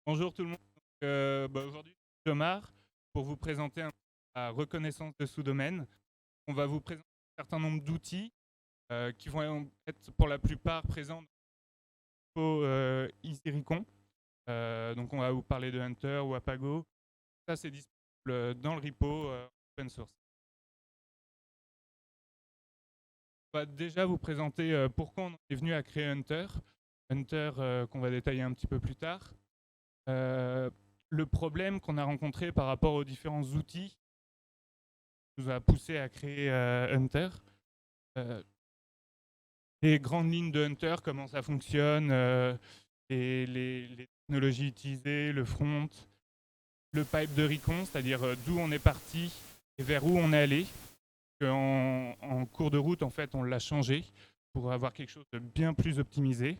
Bonjour tout le monde. Aujourd'hui, je suis Omar pour vous présenter la reconnaissance de sous-domaines. On va vous présenter un certain nombre d'outils qui vont être pour la plupart présents au EasyRecon. Donc on va vous parler de Hunter ou Apago. Ça, c'est disponible dans le repo open source. On va déjà vous présenter pourquoi on est venu à créer Hunter. Hunter qu'on va détailler un petit peu plus tard. Le problème qu'on a rencontré par rapport aux différents outils nous a poussé à créer Hunter. Euh, les grandes lignes de Hunter, comment ça fonctionne, les technologies utilisées, le front, le pipe de Recon, c'est-à-dire d'où on est parti et vers où on est allé. En cours de route, en fait, on l'a changé pour avoir quelque chose de bien plus optimisé.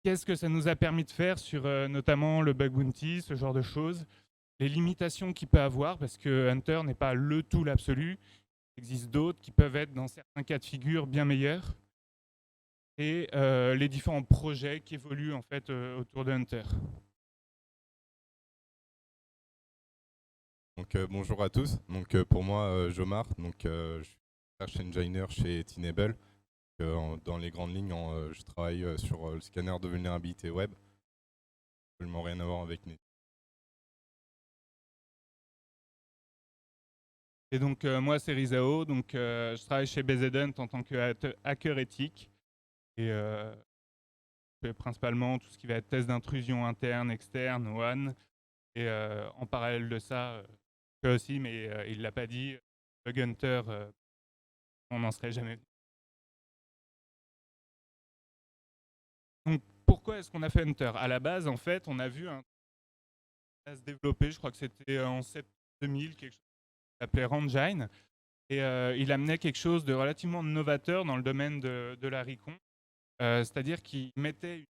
Qu'est-ce que ça nous a permis de faire sur notamment le bug bounty, ce genre de choses, les limitations qu'il peut avoir, parce que Hunter n'est pas le tout, l'absolu. Il existe d'autres qui peuvent être, dans certains cas de figure, bien meilleurs. Et les différents projets qui évoluent en fait autour de Hunter. Donc bonjour à tous. Donc pour moi, Jomar, je suis Research Engineer chez Tinable. Dans les grandes lignes, je travaille sur le scanner de vulnérabilité web. Absolument rien à voir avec Net. Et donc moi c'est Rizao, donc je travaille chez BZHunt en tant que hacker éthique et je fais principalement tout ce qui va être test d'intrusion interne, externe, WAN. Et en parallèle de ça, je fais aussi, mais il l'a pas dit, Bug Hunter, on n'en serait jamais venu. Donc pourquoi est-ce qu'on a fait Hunter? À la base, en fait, on a vu un à se développer, je crois que c'était en septembre 2000, quelque chose qui s'appelait Rangine. Et il amenait quelque chose de relativement novateur dans le domaine de la recon, c'est-à-dire qu'il mettait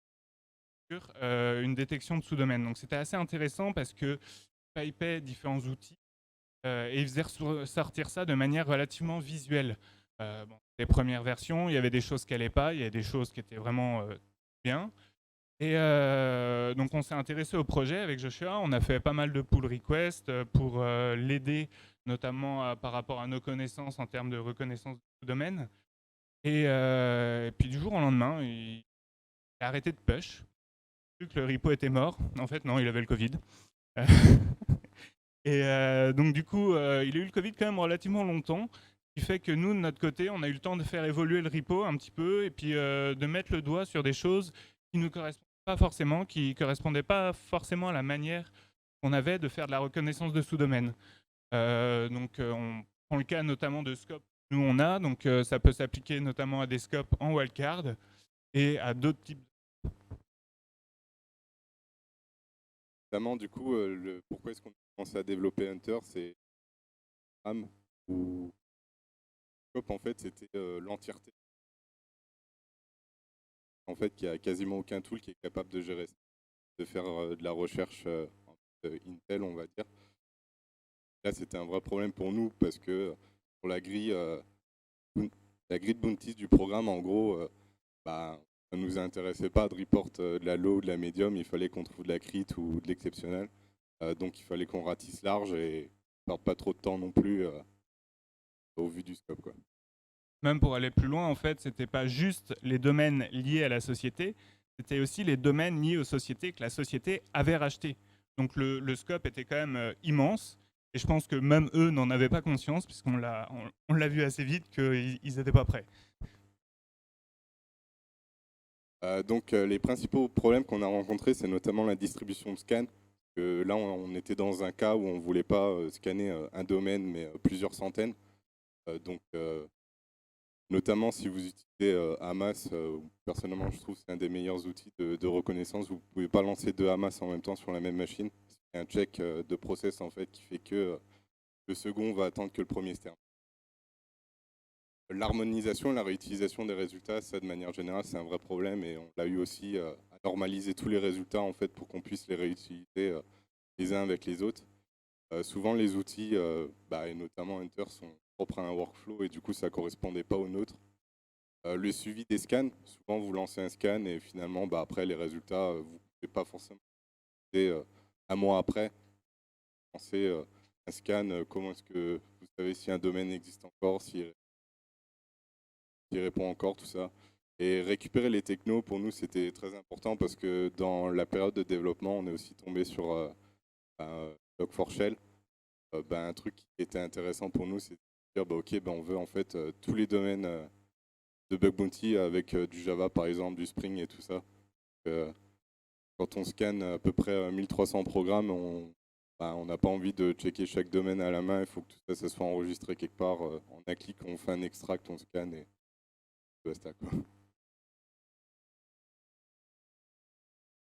une détection de sous-domaine. Donc c'était assez intéressant parce que pipait différents outils et il faisait sortir ça de manière relativement visuelle. Les premières versions, il y avait des choses qui n'allaient pas, il y avait des choses qui étaient vraiment bien. Et donc on s'est intéressé au projet avec Joshua, on a fait pas mal de pull requests pour l'aider, notamment par rapport à nos connaissances en termes de reconnaissance de domaine. Et puis du jour au lendemain, il a arrêté de push, vu que le repo était mort. En fait, non, il avait le Covid. Et donc du coup, il a eu le Covid quand même relativement longtemps, ce qui fait que nous, de notre côté, on a eu le temps de faire évoluer le repo un petit peu et puis de mettre le doigt sur des choses qui ne nous correspondent pas forcément, qui ne correspondaient pas forcément à la manière qu'on avait de faire de la reconnaissance de sous-domaines. On prend le cas notamment de scopes que nous on a, donc ça peut s'appliquer notamment à des scopes en wildcard et à d'autres types. Notamment, du coup, pourquoi est-ce qu'on a commencé à développer Hunter, c'est RAM ou Scope, en fait, c'était l'entièreté. En fait, il n'y a quasiment aucun tool qui est capable de gérer ça, de faire de la recherche Intel, on va dire. Là, c'était un vrai problème pour nous parce que pour la grille de bounties du programme, en gros, bah, ça ne nous intéressait pas de report de la low ou de la medium, il fallait qu'on trouve de la crit ou de l'exceptionnel. Donc il fallait qu'on ratisse large et perde pas trop de temps non plus au vu du scope, quoi. Même pour aller plus loin, en fait, c'était pas juste les domaines liés à la société, c'était aussi les domaines liés aux sociétés que la société avait rachetés. Donc le scope était quand même immense, et je pense que même eux n'en avaient pas conscience, puisqu'on on l'a vu assez vite qu'ils n'étaient pas prêts. Les principaux problèmes qu'on a rencontrés, c'est notamment la distribution de scan. Là, on était dans un cas où on ne voulait pas scanner un domaine, mais plusieurs centaines. Euh, donc, euh, Notamment si vous utilisez Hamas, personnellement je trouve que c'est un des meilleurs outils de reconnaissance. Vous ne pouvez pas lancer deux Hamas en même temps sur la même machine. C'est un check de process en fait qui fait que le second va attendre que le premier se termine. L'harmonisation, la réutilisation des résultats, ça de manière générale c'est un vrai problème et on l'a eu aussi à normaliser tous les résultats en fait pour qu'on puisse les réutiliser les uns avec les autres. Souvent les outils, et notamment Hunter, sont propres à un workflow et du coup ça ne correspondait pas au nôtre. Le suivi des scans, souvent vous lancez un scan et finalement après les résultats, vous ne pouvez pas forcément Et, un mois après, lancer un scan, comment est-ce que vous savez si un domaine existe encore, s'il répond encore, tout ça. Et récupérer les technos, pour nous, c'était très important parce que dans la période de développement, on est aussi tombé sur Log4Shell. Un truc qui était intéressant pour nous, c'est de dire, ok, on veut en fait tous les domaines de bug bounty avec du Java, par exemple, du Spring et tout ça. Quand on scanne à peu près 1300 programmes, on n'a pas envie de checker chaque domaine à la main. Il faut que tout ça, ça soit enregistré quelque part. En un clic, on fait un extract, on scanne et basta, quoi.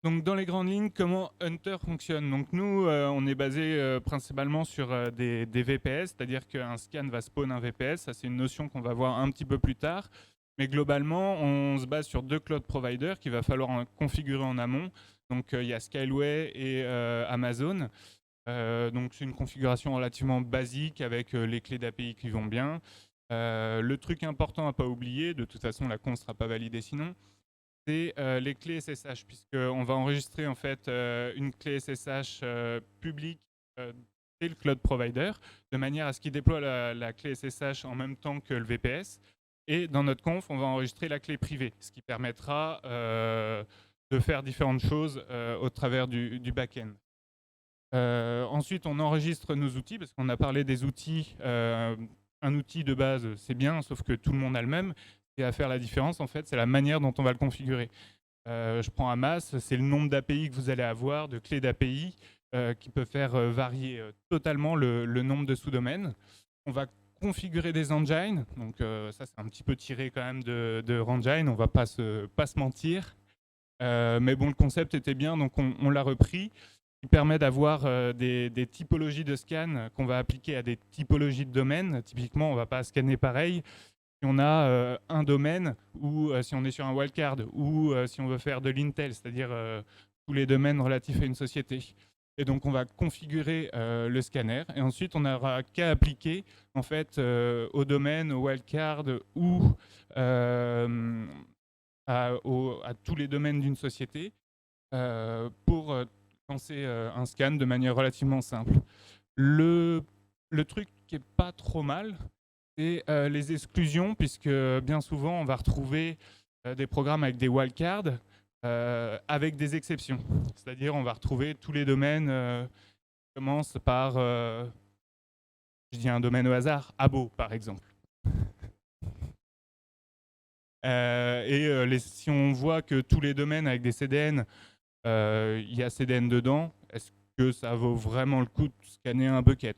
Donc dans les grandes lignes, comment Hunter fonctionne? Donc nous, on est basé principalement sur des VPS, c'est-à-dire qu'un scan va spawn un VPS. Ça, c'est une notion qu'on va voir un petit peu plus tard. Mais globalement, on se base sur 2 cloud providers qu'il va falloir configurer en amont. Donc il y a Skyway et Amazon. Donc c'est une configuration relativement basique avec les clés d'API qui vont bien. Le truc important à ne pas oublier, de toute façon la con ne sera pas validée sinon, c'est les clés SSH, puisqu'on va enregistrer en fait une clé SSH publique dès le cloud provider, de manière à ce qu'il déploie la clé SSH en même temps que le VPS. Et dans notre conf, on va enregistrer la clé privée, ce qui permettra de faire différentes choses au travers du back-end. Ensuite, on enregistre nos outils, parce qu'on a parlé des outils. Un outil de base, c'est bien, sauf que tout le monde a le même. Et à faire la différence, en fait, c'est la manière dont on va le configurer. Je prends un mass, c'est le nombre d'API que vous allez avoir, de clés d'API, qui peut faire varier totalement le nombre de sous-domaines. On va configurer des engines, donc ça c'est un petit peu tiré quand même de Rangine, on va pas se mentir. Mais bon, le concept était bien, donc on l'a repris. Qui permet d'avoir des typologies de scan qu'on va appliquer à des typologies de domaines. Typiquement, on ne va pas scanner pareil si on a un domaine ou si on est sur un wildcard ou si on veut faire de l'intel, c'est-à-dire tous les domaines relatifs à une société. Et donc, on va configurer le scanner et ensuite, on n'aura qu'à appliquer en fait au domaine, au wildcard ou à tous les domaines d'une société pour lancer un scan de manière relativement simple. Le truc qui est pas trop mal, c'est les exclusions, puisque bien souvent, on va retrouver des programmes avec des wildcards avec des exceptions. C'est-à-dire, on va retrouver tous les domaines qui commencent par, je dis un domaine au hasard, Abo, par exemple. Si on voit que tous les domaines avec des CDN, il y a CDN dedans, est-ce que ça vaut vraiment le coup de scanner un bucket?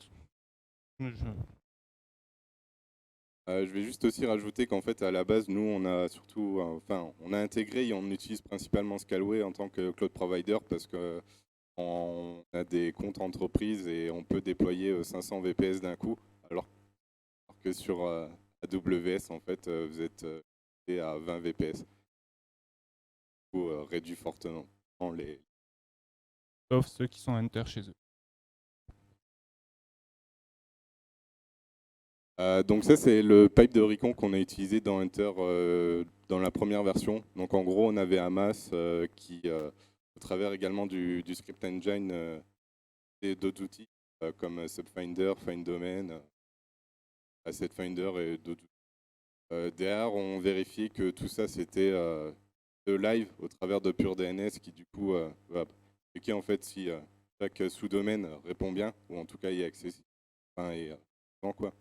Je vais juste aussi rajouter qu'en fait, à la base, nous, on a surtout, on a intégré et on utilise principalement Scalway en tant que cloud provider parce qu'on a des comptes entreprises et on peut déployer 500 VPS d'un coup, alors que sur AWS, en fait, vous êtes à 20 VPS. Du coup, réduit fortement les... Sauf ceux qui sont Hunter chez eux. Donc ça, c'est le pipe de Recon qu'on a utilisé dans Hunter dans la première version. Donc en gros, on avait Hamas qui, au travers également du script engine et d'autres outils comme Subfinder, FindDomain, Asset Finder et d'autres outils. Derrière, on vérifiait que tout ça, c'était de live au travers de PureDNS qui du coup va checker en fait si chaque sous-domaine répond bien ou en tout cas y est accessible. Quoi.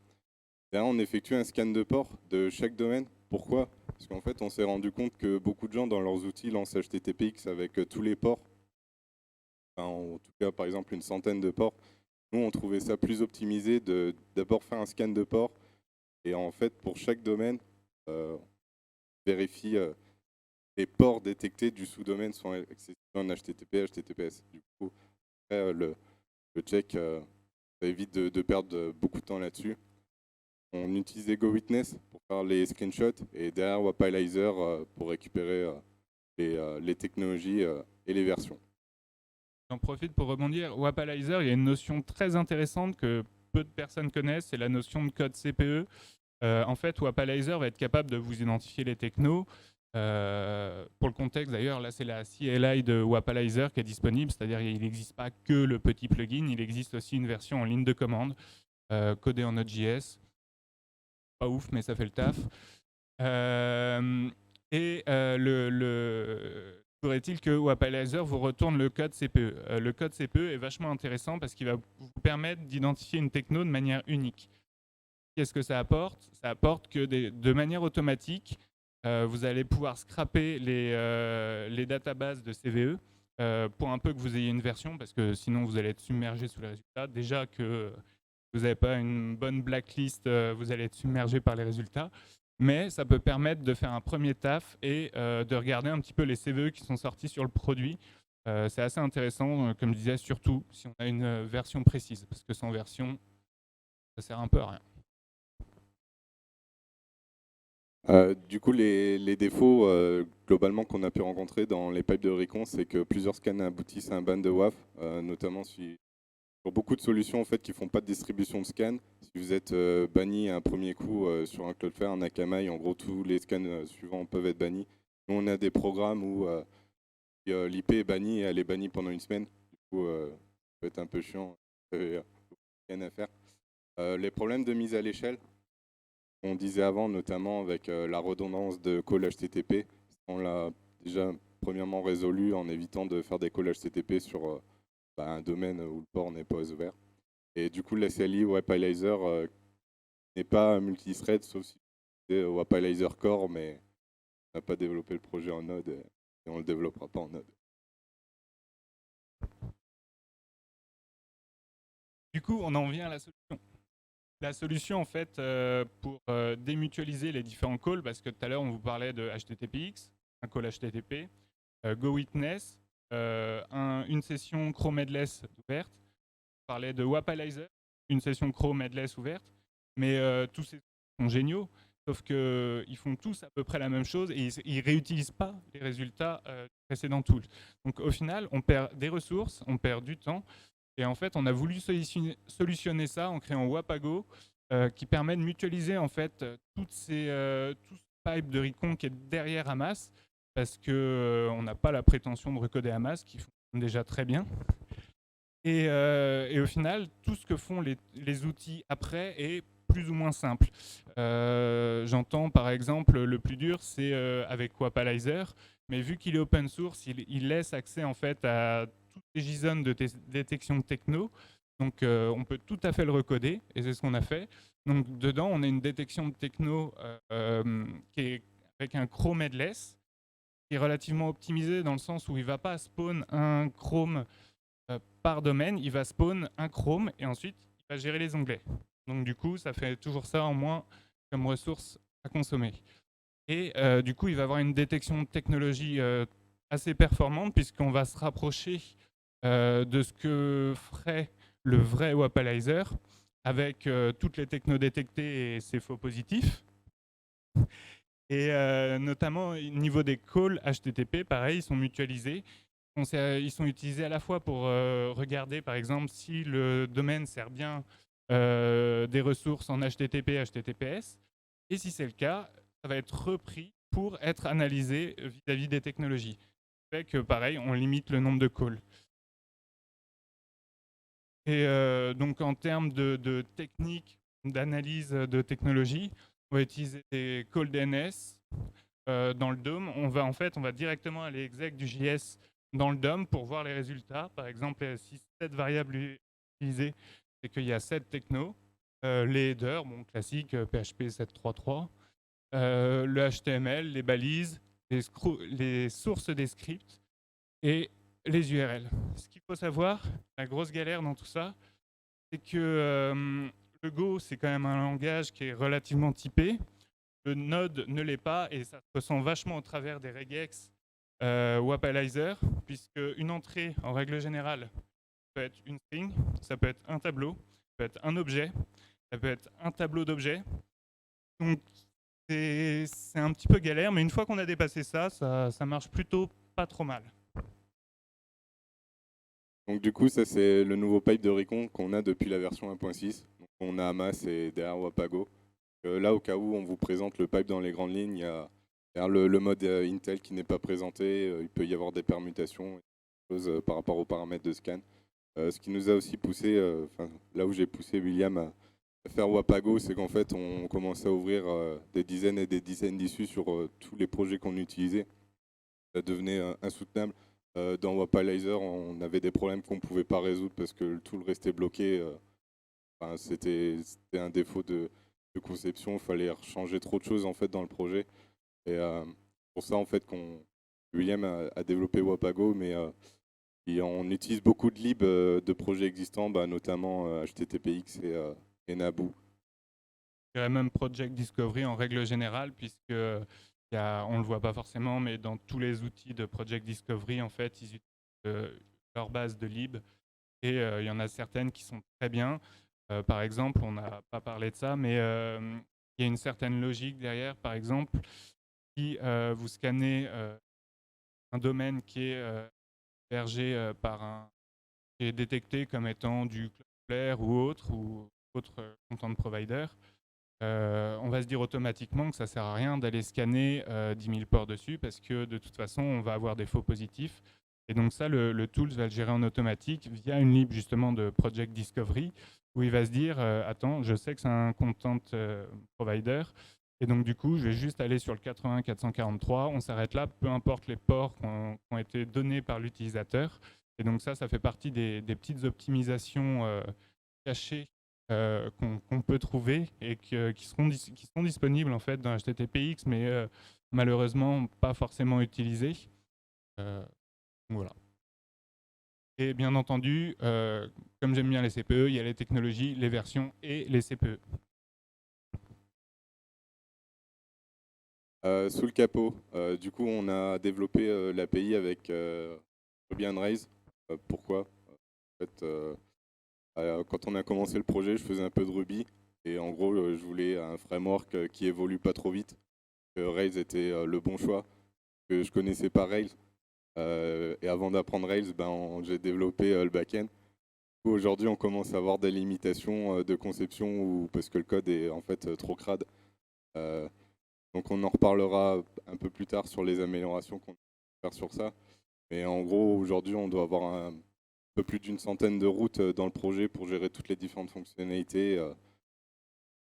Derrière, on effectue un scan de port de chaque domaine. Pourquoi? Parce qu'en fait, on s'est rendu compte que beaucoup de gens dans leurs outils lancent HTTPX avec tous les ports. En tout cas, par exemple, une centaine de ports. Nous, on trouvait ça plus optimisé de d'abord faire un scan de port. Et en fait, pour chaque domaine, on vérifie les ports détectés du sous-domaine sont accessibles en HTTP, HTTPS. Du coup, après, le check, ça évite de perdre beaucoup de temps là-dessus. On utilisait GoWitness pour faire les screenshots et derrière Wapalizer pour récupérer les technologies et les versions. J'en profite pour rebondir. Wapalizer, il y a une notion très intéressante que peu de personnes connaissent, c'est la notion de code CPE. En fait, Wapalizer va être capable de vous identifier les technos Pour le contexte d'ailleurs, là c'est la CLI de Wapalizer qui est disponible, c'est-à-dire qu'il n'existe pas que le petit plugin, il existe aussi une version en ligne de commande codée en Node.js. Pas ouf, mais ça fait le taf. Toujours est-il que Wapalizer vous retourne le code CPE. Le code CPE est vachement intéressant parce qu'il va vous permettre d'identifier une techno de manière unique. Qu'est-ce que ça apporte? Ça apporte que de manière automatique, vous allez pouvoir scraper les databases de CVE pour un peu que vous ayez une version, parce que sinon vous allez être submergé sous les résultats. Déjà que vous n'avez pas une bonne blacklist, vous allez être submergé par les résultats. Mais ça peut permettre de faire un premier taf et de regarder un petit peu les CVE qui sont sortis sur le produit. C'est assez intéressant, comme je disais, surtout si on a une version précise, parce que sans version, ça sert un peu à rien. Du coup, les défauts globalement qu'on a pu rencontrer dans les pipes de Recon, c'est que plusieurs scans aboutissent à un ban de WAF, notamment pour beaucoup de solutions en fait, qui ne font pas de distribution de scans. Si vous êtes banni un premier coup sur un Cloudflare, un Akamai, en gros tous les scans suivants peuvent être bannis. Nous, on a des programmes où l'IP est bannie et elle est bannie pendant une semaine. Du coup, ça peut être un peu chiant. Vous avez rien à faire. Les problèmes de mise à l'échelle, on disait avant, notamment avec la redondance de call HTTP, on l'a déjà premièrement résolu en évitant de faire des calls HTTP sur un domaine où le port n'est pas ouvert. Et du coup, la CLI Wapalizer n'est pas multithread, sauf si c'est Wapalizer Core, mais on n'a pas développé le projet en Node et on ne le développera pas en Node. Du coup, on en vient à la solution. La solution, en fait, pour démutualiser les différents calls, parce que tout à l'heure, on vous parlait de HTTPX, un call HTTP, GoWitness, une session Chrome Headless ouverte. On parlait de Wapalizer, une session Chrome Headless ouverte. Mais tous ces sont géniaux, sauf qu'ils font tous à peu près la même chose et ils ne réutilisent pas les résultats du précédent tool. Donc au final, on perd des ressources, on perd du temps. Et en fait, on a voulu solutionner ça en créant Wapago, qui permet de mutualiser en fait tout ce pipe de Recon qui est derrière Hamas, parce qu'on n'a pas la prétention de recoder Hamas, qui fonctionne déjà très bien. Et au final, tout ce que font les outils après est plus ou moins simple. J'entends par exemple, le plus dur, c'est avec Wapalizer, mais vu qu'il est open source, il laisse accès en fait à toutes les JSON de détection de techno. Donc on peut tout à fait le recoder, et c'est ce qu'on a fait. Donc dedans, on a une détection de techno qui est avec un Chrome headless, qui est relativement optimisé dans le sens où il ne va pas spawn un Chrome par domaine, il va spawn un Chrome et ensuite il va gérer les onglets. Donc du coup, ça fait toujours ça en moins comme ressource à consommer. Et du coup, il va avoir une détection de technologie assez performante puisqu'on va se rapprocher de ce que ferait le vrai Wapalizer avec toutes les technos détectées et ses faux positifs. Et notamment au niveau des calls HTTP, pareil, ils sont mutualisés. Ils sont utilisés à la fois pour regarder, par exemple, si le domaine sert bien des ressources en HTTP, HTTPS. Et si c'est le cas, ça va être repris pour être analysé vis-à-vis des technologies. Ça fait que, pareil, on limite le nombre de calls. Et donc, en termes de technique d'analyse de technologie, on va utiliser des calls DNS dans le DOM. On va directement aller exec du JS dans le DOM pour voir les résultats. Par exemple, si cette variable utilisée, c'est qu'il y a 7 technos, les headers, bon, classique, PHP 7.3.3, le HTML, les balises, les sources des scripts et les URL. Ce qu'il faut savoir, la grosse galère dans tout ça, c'est que le Go, c'est quand même un langage qui est relativement typé. Le Node ne l'est pas et ça se ressent vachement au travers des regex Wapalizer, puisque une entrée, en règle générale, peut être une string, ça peut être un tableau, ça peut être un objet, ça peut être un tableau d'objets. Donc c'est un petit peu galère, mais une fois qu'on a dépassé ça, ça marche plutôt pas trop mal. Donc du coup, ça c'est le nouveau pipe de Recon qu'on a depuis la version 1.6. On a Hamas et derrière Wapago. Là, au cas où on vous présente le pipe dans les grandes lignes, il y a Le mode Intel qui n'est pas présenté, il peut y avoir des permutations, par rapport aux paramètres de scan. Ce qui nous a aussi poussé, là où j'ai poussé William à faire Wapago, c'est qu'en fait on commençait à ouvrir des dizaines et des dizaines d'issues sur tous les projets qu'on utilisait. Ça devenait insoutenable. Dans Wapalizer, on avait des problèmes qu'on ne pouvait pas résoudre parce que tout le restait bloqué. C'était un défaut de conception, il fallait changer trop de choses en fait dans le projet. Et pour ça en fait William a développé Wapago, mais et on utilise beaucoup de libs de projets existants, notamment HTTPX et Naboo. Je dirais même Project Discovery en règle générale, puisque on ne le voit pas forcément, mais dans tous les outils de Project Discovery, en fait, ils utilisent leur base de lib. Et il y en a certaines qui sont très bien. Par exemple, on n'a pas parlé de ça, mais il y a une certaine logique derrière. Par exemple, si vous scannez un domaine qui est hébergé qui est détecté comme étant du Cloudflare ou autre content provider, on va se dire automatiquement que ça ne sert à rien d'aller scanner 10 000 ports dessus parce que de toute façon, on va avoir des faux positifs. Et donc ça, le tools va le gérer en automatique via une lib justement de Project Discovery où il va se dire attends, je sais que c'est un content provider. Et donc du coup, je vais juste aller sur le 80 443, on s'arrête là, peu importe les ports qui ont été donnés par l'utilisateur. Et donc ça fait partie des petites optimisations cachées qu'on peut trouver et qui seront disponibles en fait dans HTTPX, mais malheureusement pas forcément utilisées. Voilà. Et bien entendu, comme j'aime bien les CPE, il y a les technologies, les versions et les CPE. Sous le capot, du coup, on a développé l'API avec Ruby on Rails. Pourquoi? En fait, quand on a commencé le projet, je faisais un peu de Ruby. Et en gros, je voulais un framework qui évolue pas trop vite. Rails était le bon choix. Que je connaissais pas Rails. Et avant d'apprendre Rails, j'ai développé le back-end. Aujourd'hui, on commence à avoir des limitations de conception parce que le code est en fait trop crade. Donc on en reparlera un peu plus tard sur les améliorations qu'on peut faire sur ça. Mais en gros, aujourd'hui, on doit avoir un peu plus d'une centaine de routes dans le projet pour gérer toutes les différentes fonctionnalités.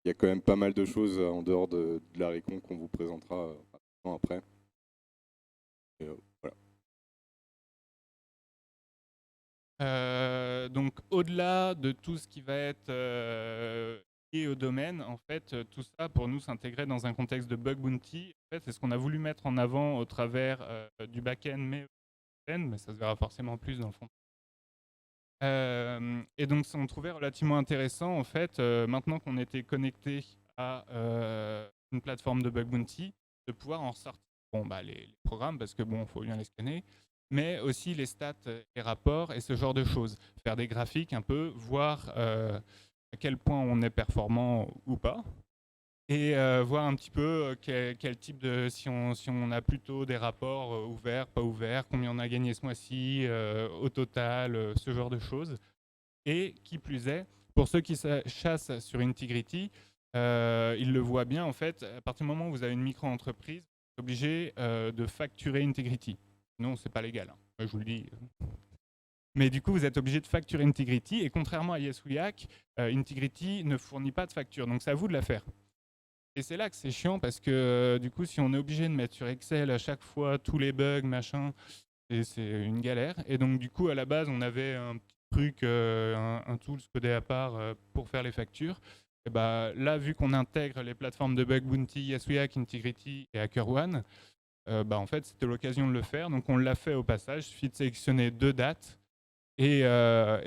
Il y a quand même pas mal de choses en dehors de la récon qu'on vous présentera après. Et, voilà. Donc au-delà de tout ce qui va être lié au domaine, en fait, tout ça pour nous s'intégrer dans un contexte de bug bounty. En fait, c'est ce qu'on a voulu mettre en avant au travers du back-end, mais ça se verra forcément plus dans le fond. Et donc on trouvait relativement intéressant en fait, maintenant qu'on était connecté à une plateforme de bug bounty, de pouvoir en sortir les programmes parce que il faut bien les scanner, mais aussi les stats, les rapports et ce genre de choses. Faire des graphiques un peu, voir à quel point on est performant ou pas. Et voir un petit peu quel type de... Si on a plutôt des rapports ouverts, pas ouverts, combien on a gagné ce mois-ci, au total, ce genre de choses. Et qui plus est, pour ceux qui chassent sur Integrity, ils le voient bien en fait, à partir du moment où vous avez une micro-entreprise, vous êtes obligé de facturer Integrity. Sinon, c'est pas légal, hein. Moi, je vous le dis. Mais du coup, vous êtes obligé de facturer Integrity, et contrairement à YesWeHack, Integrity ne fournit pas de facture, donc c'est à vous de la faire. Et c'est là que c'est chiant parce que du coup, si on est obligé de mettre sur Excel à chaque fois tous les bugs, machin, c'est une galère. Et donc, du coup, à la base, on avait un petit truc, un tool codé à part pour faire les factures. Et là, vu qu'on intègre les plateformes de bug bounty, YesWeHack, Integrity et HackerOne, en fait, c'était l'occasion de le faire. Donc, on l'a fait au passage. Il suffit de sélectionner 2 dates et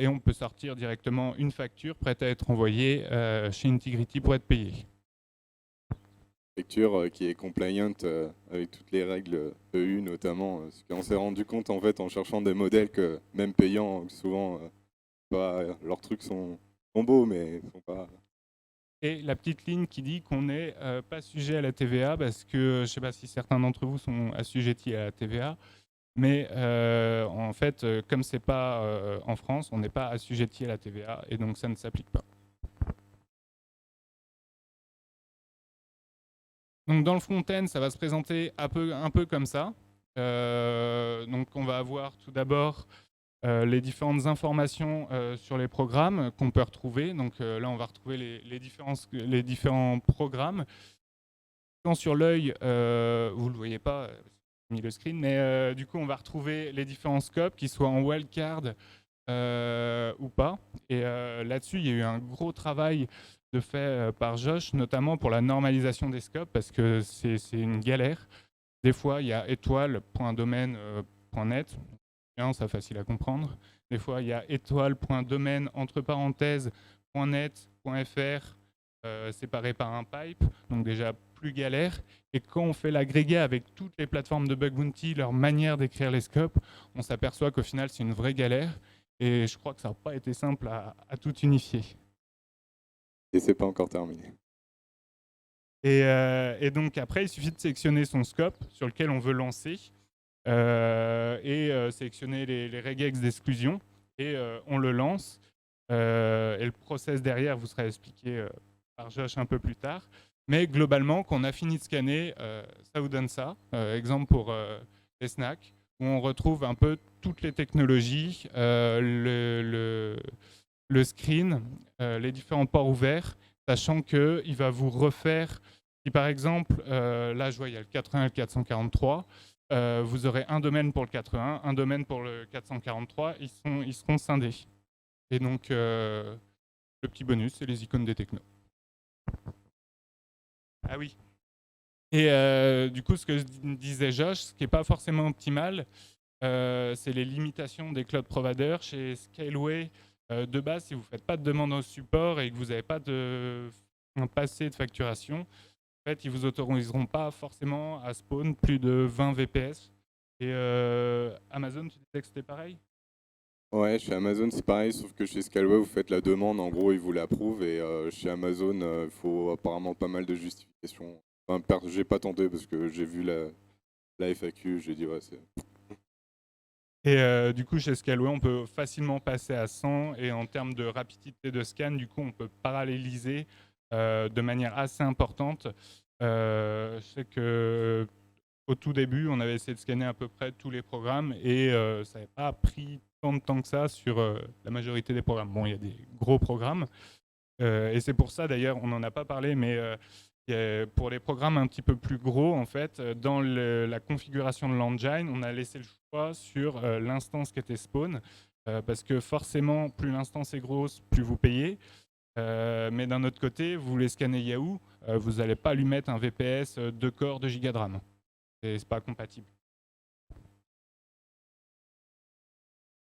on peut sortir directement une facture prête à être envoyée chez Integrity pour être payée. Qui est compliant avec toutes les règles EU notamment. Parce qu'on s'est rendu compte en fait en cherchant des modèles que même payants, souvent leurs trucs sont beaux mais sont pas. Et la petite ligne qui dit qu'on n'est pas sujet à la TVA parce que je ne sais pas si certains d'entre vous sont assujettis à la TVA, mais en fait, comme c'est pas en France, on n'est pas assujetti à la TVA et donc ça ne s'applique pas. Donc dans le front-end, ça va se présenter un peu comme ça. Donc on va avoir tout d'abord les différentes informations sur les programmes qu'on peut retrouver. Donc là, on va retrouver les différents programmes. Quand sur l'œil, vous ne le voyez pas, j'ai mis le screen, mais du coup, on va retrouver les différents scopes, qu'ils soient en wildcard ou pas. Et là-dessus, il y a eu un gros travail de fait par Josh, notamment pour la normalisation des scopes, parce que c'est une galère. Des fois, il y a étoile.domaine.net, c'est facile à comprendre. Des fois, il y a étoile.domaine entre parenthèses .net, .fr séparé par un pipe, donc déjà plus galère. Et quand on fait l'agrégat avec toutes les plateformes de bug bounty, leur manière d'écrire les scopes, on s'aperçoit qu'au final, c'est une vraie galère. Et je crois que ça n'a pas été simple à tout unifier. Et c'est pas encore terminé. Et donc après, il suffit de sélectionner son scope sur lequel on veut lancer et sélectionner les regex d'exclusion et on le lance. Et le process derrière vous sera expliqué par Josh un peu plus tard. Mais globalement, quand on a fini de scanner, ça vous donne ça. Exemple pour les snacks, où on retrouve un peu toutes les technologies, le screen, les différents ports ouverts, sachant qu'il va vous refaire, si par exemple, là je vois il y a le 81 et le 443, vous aurez un domaine pour le 81, un domaine pour le 443, ils seront scindés. Et donc, le petit bonus, c'est les icônes des technos. Ah oui. Et du coup, ce que disait Josh, ce qui n'est pas forcément optimal, c'est les limitations des cloud providers. Chez Scaleway, de base, si vous ne faites pas de demande au support et que vous n'avez pas un passé de facturation, en fait, ils ne vous autoriseront pas forcément à spawn plus de 20 VPS. Et Amazon, tu disais que c'était pareil? Ouais, chez Amazon c'est pareil, sauf que chez Scaleway vous faites la demande, en gros ils vous l'approuvent et chez Amazon il faut apparemment pas mal de justifications. Enfin, j'ai pas tenté parce que j'ai vu la FAQ, j'ai dit ouais c'est... Et du coup, chez Scaleway, on peut facilement passer à 100 et en termes de rapidité de scan, du coup, on peut paralléliser de manière assez importante. Je sais que au tout début, on avait essayé de scanner à peu près tous les programmes et ça n'avait pas pris tant de temps que ça sur la majorité des programmes. Bon, il y a des gros programmes et c'est pour ça d'ailleurs, on n'en a pas parlé, mais pour les programmes un petit peu plus gros, en fait, dans la configuration de l'engine, on a laissé le choix sur l'instance qui était spawn, parce que forcément, plus l'instance est grosse, plus vous payez. Mais d'un autre côté, vous voulez scanner Yahoo, vous n'allez pas lui mettre un VPS 2 corps de giga de RAM. C'est pas compatible.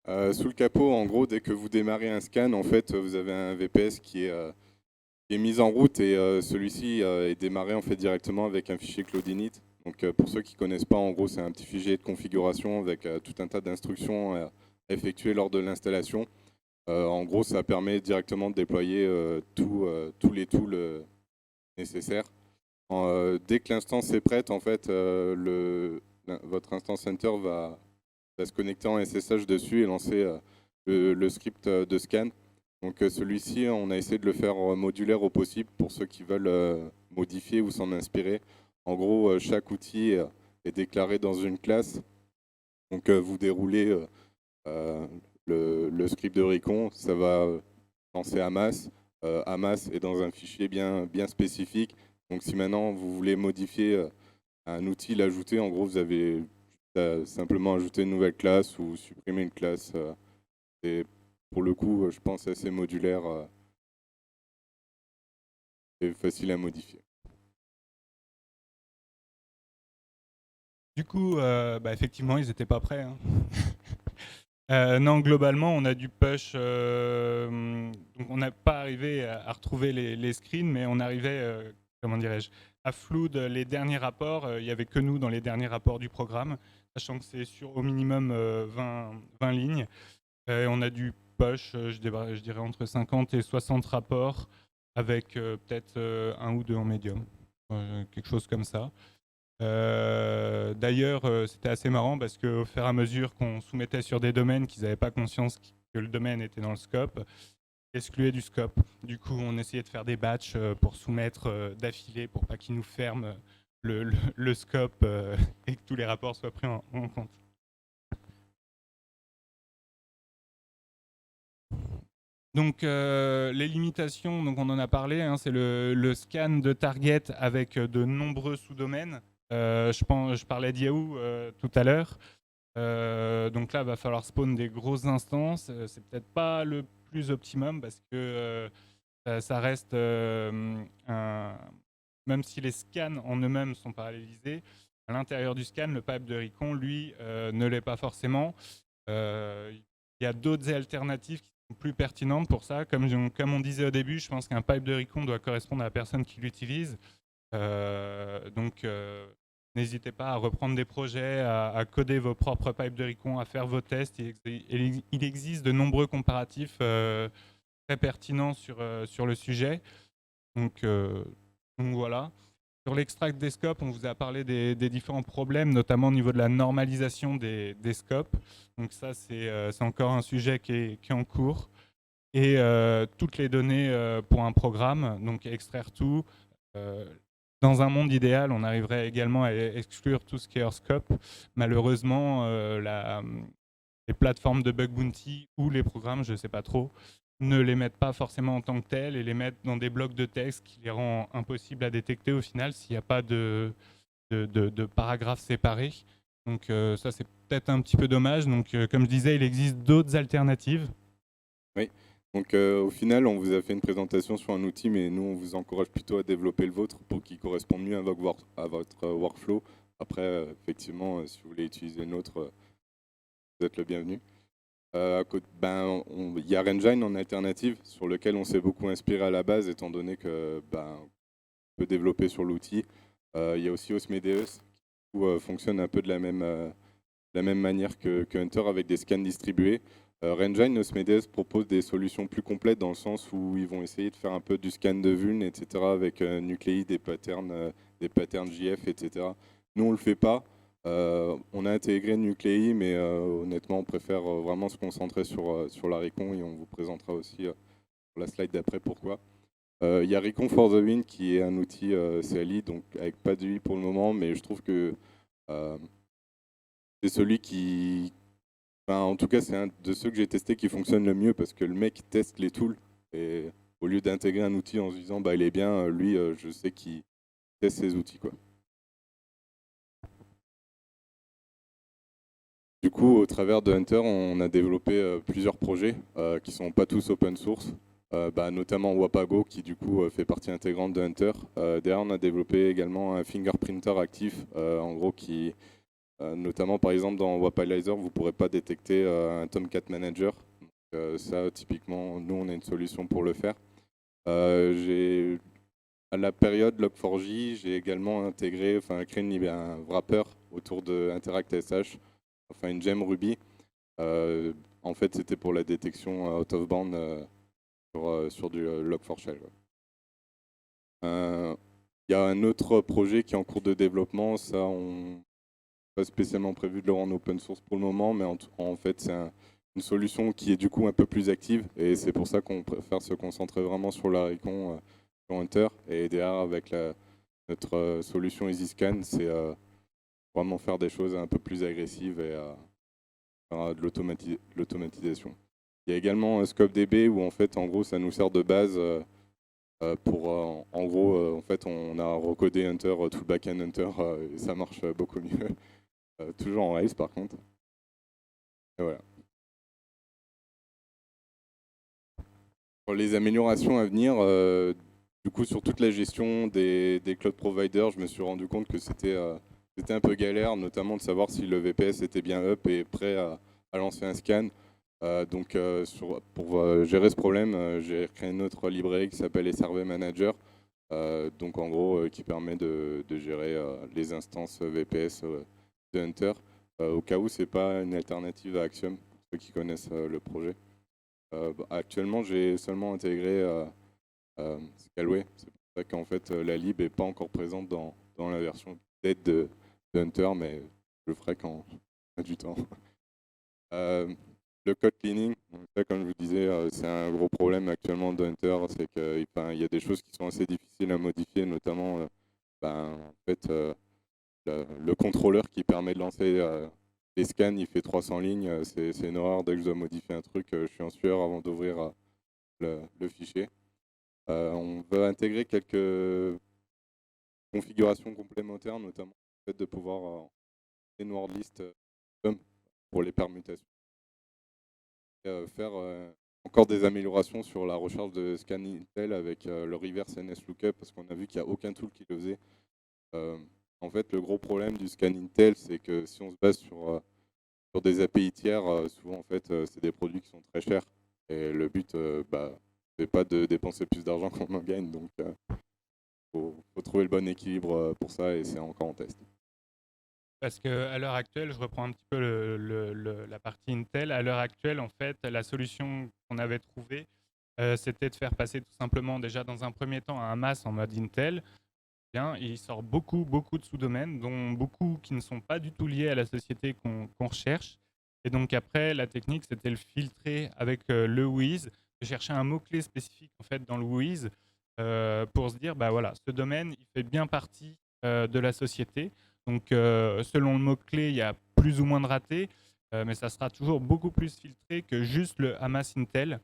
Sous le capot, en gros, dès que vous démarrez un scan, en fait, vous avez un VPS qui est mis en route et celui-ci est démarré en fait directement avec un fichier Cloudinit. Donc pour ceux qui ne connaissent pas, en gros, c'est un petit fichier de configuration avec tout un tas d'instructions à effectuer lors de l'installation. En gros, ça permet directement de déployer tous les tools nécessaires. Dès que l'instance est prête, en fait, votre instance center va se connecter en SSH dessus et lancer le script de scan. Donc celui-ci, on a essayé de le faire modulaire au possible pour ceux qui veulent modifier ou s'en inspirer. En gros, chaque outil est déclaré dans une classe. Donc vous déroulez le script de Recon, ça va lancer Hamas. Hamas est dans un fichier bien spécifique. Donc si maintenant vous voulez modifier un outil, l'ajouter, en gros vous avez simplement ajouté une nouvelle classe ou supprimer une classe. Et pour le coup, je pense assez modulaire et facile à modifier. Du coup, effectivement, ils n'étaient pas prêts. Hein. Non, globalement, on a du push. Donc on n'a pas arrivé à retrouver les screens, mais on arrivait, comment dirais-je, à flood les derniers rapports. Il n'y avait que nous dans les derniers rapports du programme, sachant que c'est sur au minimum 20 lignes. On a du push, je dirais entre 50 et 60 rapports, avec peut-être un ou deux en médium, quelque chose comme ça. D'ailleurs, c'était assez marrant parce qu'au fur et à mesure qu'on soumettait sur des domaines qu'ils n'avaient pas conscience que le domaine était dans le scope, excluait du scope. Du coup, on essayait de faire des batchs pour soumettre d'affilée pour pas qu'ils nous ferment le scope et que tous les rapports soient pris en compte. Donc les limitations, donc on en a parlé, hein, c'est le scan de target avec de nombreux sous-domaines. Je parlais d'Yahoo tout à l'heure. Donc là, il va falloir spawn des grosses instances. C'est peut-être pas le plus optimum parce que ça reste même si les scans en eux-mêmes sont parallélisés, à l'intérieur du scan, le pipe de Recon, lui, ne l'est pas forcément. Il y a d'autres alternatives qui sont plus pertinentes pour ça. Comme on disait au début, je pense qu'un pipe de Recon doit correspondre à la personne qui l'utilise. Donc, n'hésitez pas à reprendre des projets, à coder vos propres pipes de Recon, à faire vos tests. Il existe de nombreux comparatifs très pertinents sur le sujet. Donc voilà. Sur l'extract des scopes, on vous a parlé des différents problèmes, notamment au niveau de la normalisation des scopes. Donc ça, c'est encore un sujet qui est en cours. Et toutes les données pour un programme, donc extraire tout. Dans un monde idéal, on arriverait également à exclure tout ce qui est hors scope. Malheureusement, les plateformes de bug bounty ou les programmes, je ne sais pas trop, ne les mettent pas forcément en tant que tels et les mettent dans des blocs de texte qui les rend impossibles à détecter au final s'il n'y a pas de paragraphes séparés. Donc ça, c'est peut-être un petit peu dommage. Donc comme je disais, il existe d'autres alternatives. Oui, donc au final, on vous a fait une présentation sur un outil, mais nous, on vous encourage plutôt à développer le vôtre pour qu'il corresponde mieux à votre workflow. Après, effectivement, si vous voulez utiliser le nôtre, vous êtes le bienvenu. Il y a Renjine en alternative, sur lequel on s'est beaucoup inspiré à la base, étant donné que on peut développer sur l'outil. Il y a aussi Osmedeus, qui fonctionne un peu de la même manière que Hunter, avec des scans distribués. Renjine, Osmedeus propose des solutions plus complètes dans le sens où ils vont essayer de faire un peu du scan de vuln, etc., avec Nuclei, des patterns JF, etc. Nous, on ne le fait pas. On a intégré Nuclei, mais honnêtement, on préfère vraiment se concentrer sur la Recon et on vous présentera aussi sur la slide d'après pourquoi. Il y a Recon for the Win qui est un outil CLI, donc avec pas de UI pour le moment, mais je trouve que c'est celui qui. Enfin, en tout cas, c'est un de ceux que j'ai testé qui fonctionne le mieux parce que le mec teste les tools et au lieu d'intégrer un outil en se disant bah il est bien, lui, je sais qu'il teste ses outils, quoi. Du coup, au travers de Hunter, on a développé plusieurs projets qui ne sont pas tous open source, notamment Wapago qui du coup fait partie intégrante de Hunter. Derrière, on a développé également un fingerprinter actif, en gros qui, notamment par exemple dans Wapalizer, vous ne pourrez pas détecter un Tomcat Manager. Donc, ça, typiquement, nous, on a une solution pour le faire. À la période Log4j, j'ai également créé un wrapper autour de Interact SH, enfin une gem Ruby. En fait, c'était pour la détection out of band sur du Log4Shell. Il y a un autre projet qui est en cours de développement. Ça, on n'a pas spécialement prévu de le rendre open source pour le moment, mais en fait, c'est une solution qui est du coup un peu plus active. Et c'est pour ça qu'on préfère se concentrer vraiment sur la Recon, sur Hunter. Et derrière, avec notre solution EasyScan, c'est vraiment faire des choses un peu plus agressives et faire de l'automatisation. Il y a également ScopeDB où en fait, en gros, ça nous sert de base pour, en gros, en fait, on a recodé Hunter, tout le backend Hunter, et ça marche beaucoup mieux. Toujours en Rails par contre. Et voilà. Pour les améliorations à venir, du coup, sur toute la gestion des cloud providers, je me suis rendu compte que c'était un peu galère, notamment de savoir si le VPS était bien up et prêt à lancer un scan. Pour gérer ce problème, j'ai créé une autre librairie qui s'appelle SRV Manager, donc en gros qui permet de gérer les instances VPS de Hunter, au cas où c'est pas une alternative à Axiom, pour ceux qui connaissent le projet. Actuellement, j'ai seulement intégré Scalway. C'est pour ça qu'en fait, la lib n'est pas encore présente dans la version d'aide de Hunter, mais je le ferai quand j'ai du temps. Le code cleaning, ça, comme je vous disais, c'est un gros problème actuellement de Hunter, c'est qu'il y a des choses qui sont assez difficiles à modifier, notamment en fait, le contrôleur qui permet de lancer les scans, il fait 300 lignes, c'est une horreur. Dès que je dois modifier un truc, je suis en sueur avant d'ouvrir le fichier. On veut intégrer quelques configurations complémentaires, notamment le fait de pouvoir une wordlist pour les permutations. Et, faire encore des améliorations sur la recharge de scan Intel avec le reverse NSLOOKUP, parce qu'on a vu qu'il n'y a aucun tool qui le faisait. En fait, le gros problème du scan Intel, c'est que si on se base sur des API tiers, souvent en fait, c'est des produits qui sont très chers. Et le but, c'est pas de dépenser plus d'argent qu'on en gagne. Donc, faut trouver le bon équilibre pour ça, et c'est encore en test. Parce qu'à l'heure actuelle, je reprends un petit peu la partie Intel. À l'heure actuelle, en fait, la solution qu'on avait trouvée, c'était de faire passer tout simplement déjà dans un premier temps un MAS en mode Intel. Bien, il sort beaucoup de sous-domaines, dont beaucoup qui ne sont pas du tout liés à la société qu'on recherche. Et donc après, la technique, c'était le filtrer avec le WHOIS, de chercher un mot-clé spécifique en fait dans le WHOIS pour se dire, bah voilà, ce domaine, il fait bien partie de la société. Donc selon le mot-clé, il y a plus ou moins de ratés, mais ça sera toujours beaucoup plus filtré que juste le Hamas Intel.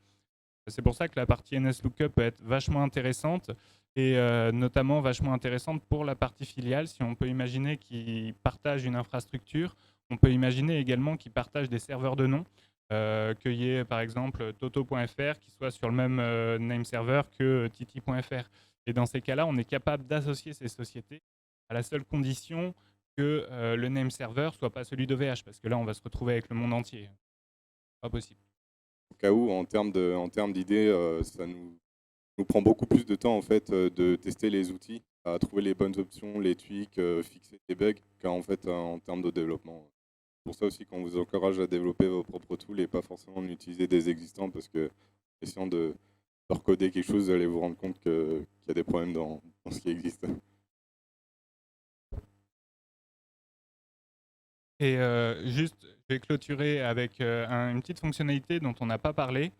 C'est pour ça que la partie NSLOOKUP peut être vachement intéressante, et notamment vachement intéressante pour la partie filiale. Si on peut imaginer qu'ils partagent une infrastructure, on peut imaginer également qu'ils partagent des serveurs de nom, qu'il y ait par exemple Toto.fr qui soit sur le même name server que Titi.fr. Et dans ces cas-là, on est capable d'associer ces sociétés à la seule condition que le name server soit pas celui d'OVH, parce que là, on va se retrouver avec le monde entier. Pas possible. Au cas où, en termes d'idées, ça nous prend beaucoup plus de temps en fait de tester les outils, à trouver les bonnes options, les tweaks, fixer les bugs, qu'en fait en termes de développement. C'est pour ça aussi qu'on vous encourage à développer vos propres tools et pas forcément d'utiliser des existants, parce que essayant de recoder quelque chose, vous allez vous rendre compte qu'il y a des problèmes dans ce qui existe. Et juste, je vais clôturer avec une petite fonctionnalité dont on n'a pas parlé.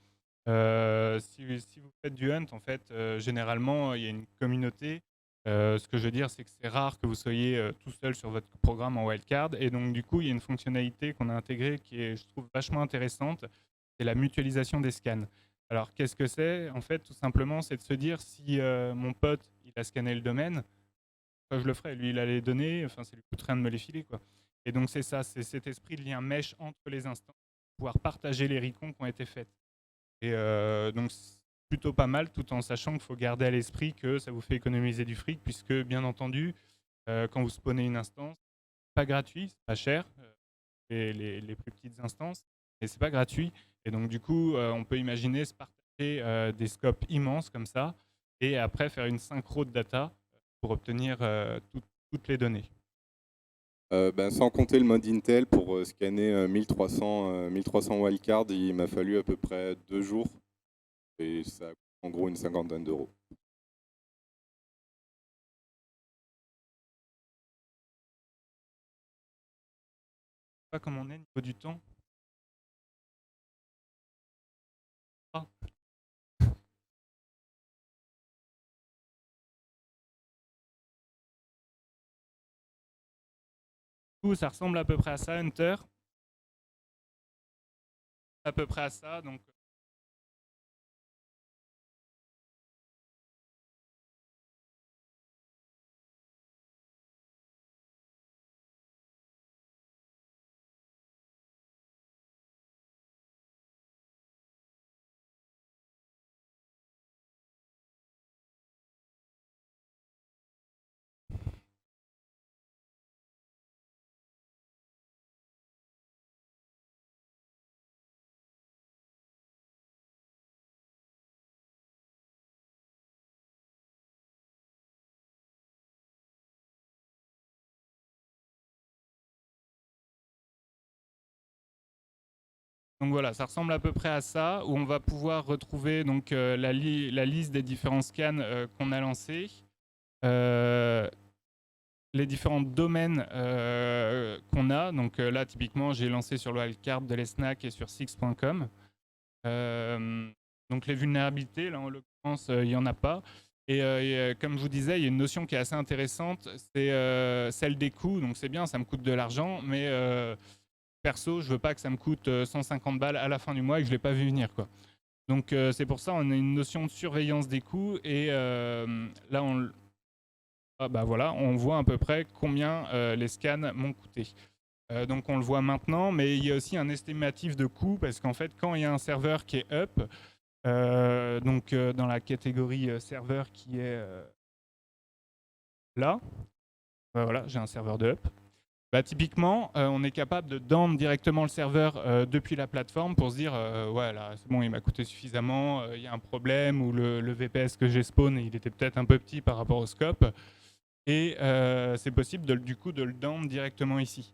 Si vous faites du hunt, en fait, généralement, il y a une communauté. Ce que je veux dire, c'est que c'est rare que vous soyez tout seul sur votre programme en wildcard. Et donc, du coup, il y a une fonctionnalité qu'on a intégrée qui est, je trouve, vachement intéressante. C'est la mutualisation des scans. Alors, qu'est-ce que c'est? En fait, tout simplement, c'est de se dire, si mon pote, il a scanné le domaine, je le ferai. Lui, il a les données. Enfin, ça lui coûte rien de me les filer, quoi. Et donc, c'est ça, c'est cet esprit de lien mesh entre les instances, pouvoir partager les recons qui ont été faites. Et donc, c'est plutôt pas mal, tout en sachant qu'il faut garder à l'esprit que ça vous fait économiser du fric, puisque, bien entendu, quand vous spawnez une instance, c'est pas gratuit, c'est pas cher, les plus petites instances, mais c'est pas gratuit. Et donc, du coup, on peut imaginer se partager des scopes immenses comme ça, et après faire une synchro de data pour obtenir toutes les données. Sans compter le mode Intel, pour scanner 1300 wildcards, il m'a fallu à peu près 2 jours, et ça coûte en gros une 50aine d'euros. Pas comme on est au niveau du temps. Ah. Du coup, ça ressemble à peu près à ça, Hunter. À peu près à ça, donc voilà, ça ressemble à peu près à ça, où on va pouvoir retrouver donc, la liste des différents scans qu'on a lancés, les différents domaines qu'on a. Donc là, typiquement, j'ai lancé sur le wildcard de l'ESNAC et sur six.com. Donc les vulnérabilités, là en l'occurrence, il n'y en a pas. Comme je vous disais, il y a une notion qui est assez intéressante, c'est celle des coûts. Donc c'est bien, ça me coûte de l'argent, mais perso, je veux pas que ça me coûte 150 balles à la fin du mois et que je l'ai pas vu venir, quoi. Donc c'est pour ça on a une notion de surveillance des coûts et là bah voilà, on voit à peu près combien les scans m'ont coûté. Donc on le voit maintenant, mais il y a aussi un estimatif de coût parce qu'en fait quand il y a un serveur qui est up, dans la catégorie serveur qui est là, voilà, j'ai un serveur de up. Bah, typiquement, on est capable de down directement le serveur depuis la plateforme pour se dire ouais, là, c'est bon, il m'a coûté suffisamment, il y a un problème, ou le VPS que j'ai spawn, il était peut-être un peu petit par rapport au scope. Et c'est possible du coup de le down directement ici.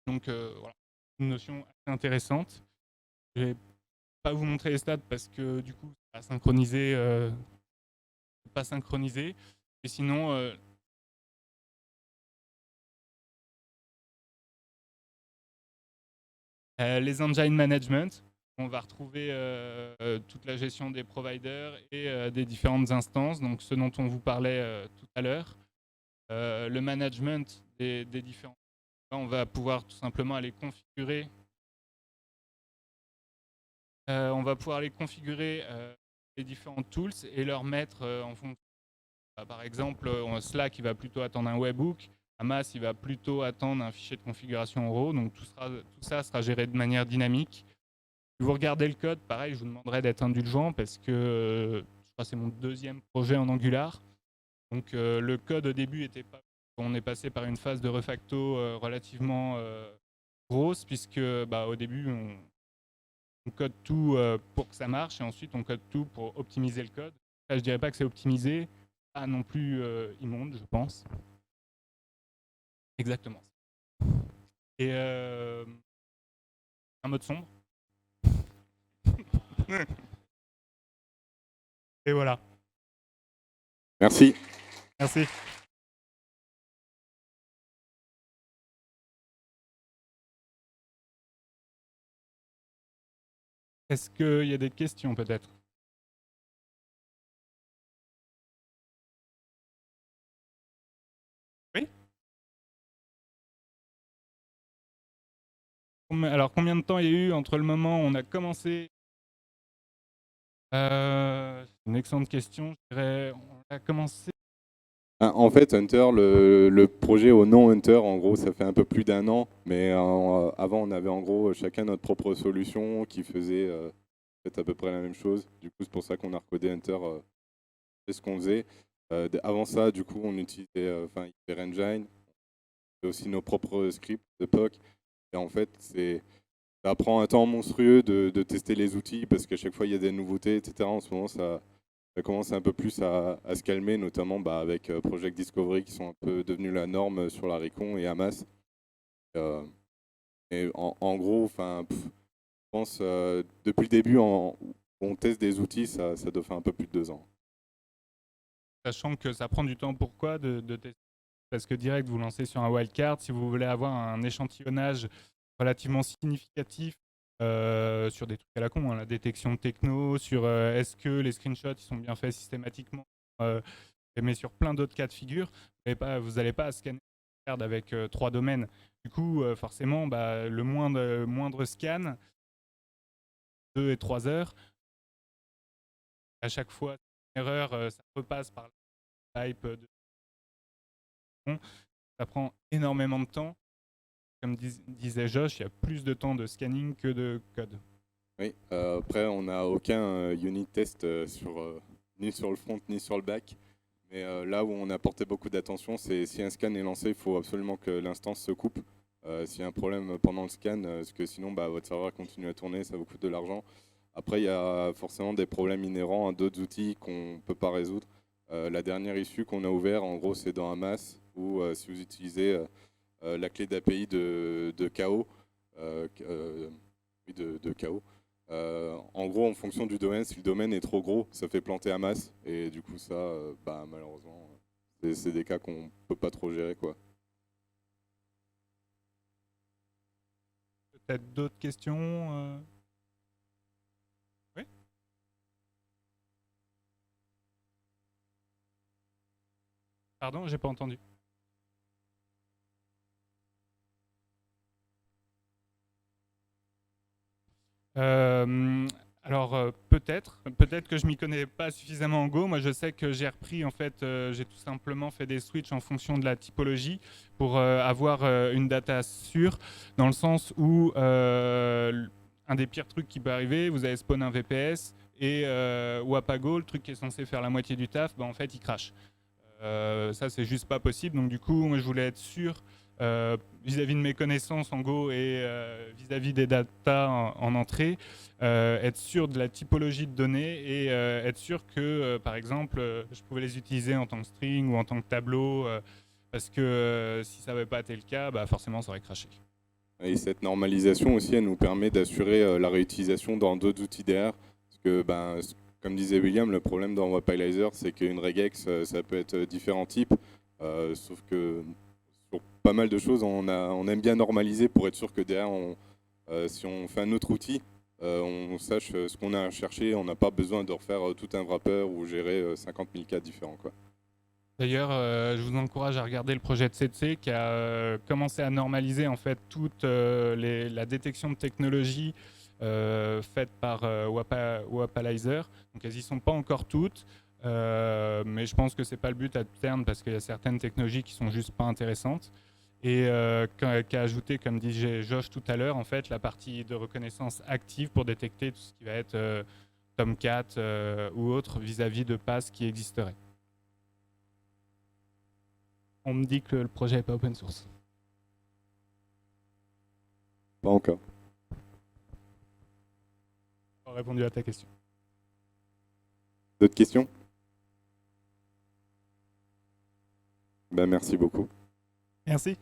Donc voilà, une notion assez intéressante. Je vais pas vous montrer les stats parce que du coup, c'est pas synchronisé. Et sinon, les engine management, on va retrouver toute la gestion des providers et des différentes instances, donc ce dont on vous parlait tout à l'heure. Le management des différents. On va pouvoir tout simplement aller configurer. On va pouvoir aller configurer les différents tools et leur mettre en fonction. Par exemple, Slack il va plutôt attendre un webhook, Hamas il va plutôt attendre un fichier de configuration en RAW, donc tout ça sera géré de manière dynamique. Si vous regardez le code, pareil, je vous demanderai d'être indulgent parce que je crois que c'est mon deuxième projet en Angular. Donc le code au début était pas. On est passé par une phase de refacto relativement grosse puisque au début on code tout pour que ça marche et ensuite on code tout pour optimiser le code. Là, je dirais pas que c'est optimisé, pas non plus immonde, je pense. Exactement. Et un mode sombre. Et voilà. Merci. Merci. Est-ce qu'il y a des questions peut-être? Oui. Alors combien de temps il y a eu entre le moment où on a commencé C'est une excellente question. Je dirais, on a commencé. En fait, Hunter, le projet au nom Hunter, en gros, ça fait un peu plus d'un an, mais avant, on avait en gros chacun notre propre solution qui faisait à peu près la même chose. Du coup, c'est pour ça qu'on a recodé Hunter, c'est ce qu'on faisait. Avant ça, du coup, on utilisait HyperEngine, et aussi nos propres scripts de POC. Et en fait, ça prend un temps monstrueux de tester les outils parce qu'à chaque fois, il y a des nouveautés, etc. En ce moment, ça commence un peu plus à se calmer, notamment avec Project Discovery qui sont un peu devenus la norme sur la Recon et Hamas. Et en gros, je pense depuis le début, on teste des outils, ça doit faire un peu plus de 2 ans. Sachant que ça prend du temps, pourquoi de tester? Parce que direct, vous lancez sur un wildcard, si vous voulez avoir un échantillonnage relativement significatif sur des trucs à la con, hein, la détection de techno, sur est-ce que les screenshots ils sont bien faits systématiquement, mais sur plein d'autres cas de figure, vous n'allez pas scanner avec 3 domaines. Du coup, forcément, le moindre scan, 2 et 3 heures, à chaque fois, une erreur, ça repasse par la type de. Ça prend énormément de temps. Comme disait Josh, il y a plus de temps de scanning que de code. Oui, après, on n'a aucun unit test ni sur le front ni sur le back. Mais là où on a porté beaucoup d'attention, c'est si un scan est lancé, il faut absolument que l'instance se coupe. S'il y a un problème pendant le scan, parce que sinon votre serveur continue à tourner, ça vous coûte de l'argent. Après, il y a forcément des problèmes inhérents à d'autres outils qu'on ne peut pas résoudre. La dernière issue qu'on a ouverte, en gros, c'est dans Hamas, où si vous utilisez la clé d'API de KO, de KO, en gros, en fonction du domaine, si le domaine est trop gros, ça fait planter Hamas. Et du coup, ça, malheureusement, c'est des cas qu'on ne peut pas trop gérer, quoi. Peut-être d'autres questions Oui. Pardon, j'ai pas entendu. Alors peut-être que je m'y connais pas suffisamment en Go. Moi, je sais que j'ai repris en fait, j'ai tout simplement fait des switches en fonction de la typologie pour avoir une data sûre, dans le sens où un des pires trucs qui peut arriver, vous avez spawn un VPS et Wapago, le truc qui est censé faire la moitié du taf, bah, en fait, il crache. Ça, c'est juste pas possible. Donc du coup, moi, je voulais être sûr vis-à-vis de mes connaissances en Go et vis-à-vis des datas en entrée, être sûr de la typologie de données et être sûr que, par exemple, je pouvais les utiliser en tant que string ou en tant que tableau, parce que si ça n'avait pas été le cas, bah, forcément, ça aurait craché. Et cette normalisation aussi, elle nous permet d'assurer la réutilisation dans d'autres outils derrière. Parce que, ben, comme disait William, le problème dans Wapilizer, c'est qu'une regex, ça peut être différents types. Sauf que sur pas mal de choses, on aime bien normaliser pour être sûr que derrière, si on fait un autre outil, on sache ce qu'on a à chercher. On n'a pas besoin de refaire tout un wrapper ou gérer 50 000 cas différents, quoi. D'ailleurs, je vous encourage à regarder le projet de CC qui a commencé à normaliser en fait toute la détection de technologies faites par Wapalizer. Donc elles y sont pas encore toutes, mais je pense que c'est pas le but à terme parce qu'il y a certaines technologies qui sont juste pas intéressantes. Et qu'a ajouté, comme disait Josh tout à l'heure, en fait, la partie de reconnaissance active pour détecter tout ce qui va être Tomcat ou autre vis-à-vis de passes qui existeraient. On me dit que le projet n'est pas open source. Pas encore. J'ai répondu à ta question. D'autres questions? Ben, merci beaucoup. Merci.